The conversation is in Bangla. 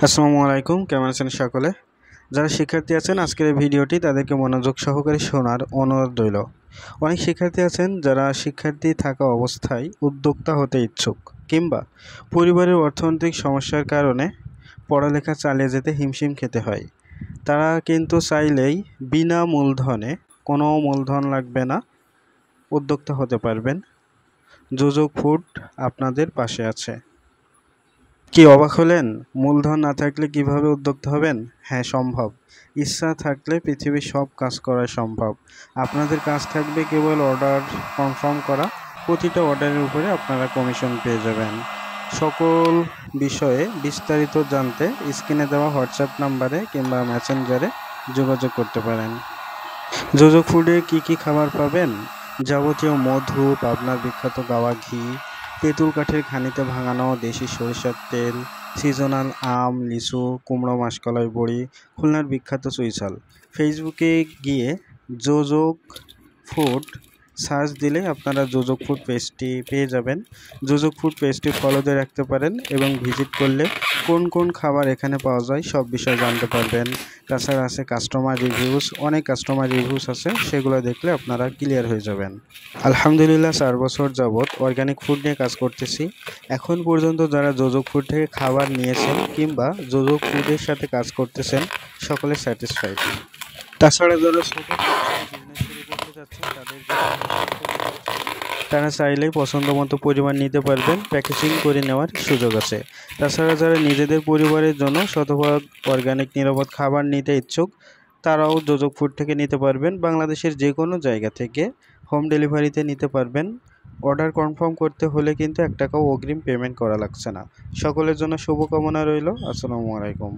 আসসালামু আলাইকুম, কেমন আছেন সকলে? যারা শিক্ষার্থী আছেন আজকের এই ভিডিওটি তাদেরকে মনোযোগ সহকারে শোনার অনুরোধ রইল। অনেক শিক্ষার্থী আছেন যারা শিক্ষার্থী থাকা অবস্থায় উদ্যোক্তা হতে ইচ্ছুক কিংবা পরিবারের অর্থনৈতিক সমস্যার কারণে পড়ালেখা চালিয়ে যেতে হিমশিম খেতে হয়। তারা কিন্তু চাইলেই বিনা মূলধনে, কোনো মূলধন লাগবে না, উদ্যোক্তা হতে পারবেন। যোজক ফুড আপনাদের পাশে আছে। কি অবাক হলেন? মূলধন না থাকলে কিভাবে উদ্যোক্তা হবেন? হ্যাঁ, সম্ভব। ইচ্ছা থাকলে পৃথিবীর সব কাজ করা সম্ভব। আপনাদের কাজ থাকবে কেবল অর্ডার কনফার্ম করা। প্রতিটা অর্ডারের উপরে আপনারা কমিশন পেয়ে যাবেন। সকল বিষয়ে বিস্তারিত জানতে স্ক্রিনে দেওয়া হোয়াটসঅ্যাপ নাম্বারে কিংবা মেসেঞ্জারে যোগাযোগ করতে পারেন। যোজক ফুডে কি খাবার পাবেন? যাবতীয় মধু, পাবনার বিখ্যাত গাওয়া ঘি, তেঁতুল কাঠের ঘানিতে ভাঙানো দেশি সরিষার তেল, সিজনাল আম, লিচু, কুমড়ো, মাসকলাই বড়ি, খুলনার বিখ্যাত চুইঝাল। ফেসবুকে গিয়ে যোজক ফুড সার্চ দিলে আপনারা যোজক ফুড পেজটি পেয়ে যাবেন। যোজক ফুড পেজটি ফলো দিয়ে রাখতে পারেন এবং ভিজিট করলে কোন খাবার এখানে পাওয়া যায় সব বিষয়ে জানতে পারবেন। তাছাড়া আছে কাস্টমার রিভিউস, অনেক কাস্টমার রিভিউস আছে, সেগুলো দেখলে আপনারা ক্লিয়ার হয়ে যাবেন। আলহামদুলিল্লাহ 4 বছর যাবৎ অর্গানিক ফুড নিয়ে কাজ করতেছি। এখন পর্যন্ত যারা যোজক ফুড থেকে খাবার নিয়েছেন কিংবা যোজক ফুডের সাথে কাজ করতেছেন সকলে স্যাটিসফাইড। তাছাড়া যারা ছোট বিজনেস শুরু করতে যাচ্ছেন তারা চাইলেই পছন্দ মতো পরিমাণ নিতে পারবেন, প্যাকেজিং করে নেওয়ার সুযোগ আছে। তাছাড়া যারা নিজেদের পরিবারের জন্য শতভাগ অর্গানিক নিরাপদ খাবার নিতে ইচ্ছুক তারাও যোজক ফুড থেকে নিতে পারবেন। বাংলাদেশের যে কোনো জায়গা থেকে হোম ডেলিভারিতে নিতে পারবেন। অর্ডার কনফার্ম করতে হলে কিন্তু 1 টাকাও অগ্রিম পেমেন্ট করা লাগছে না। সকলের জন্য শুভকামনা রইল। আসসালামু আলাইকুম।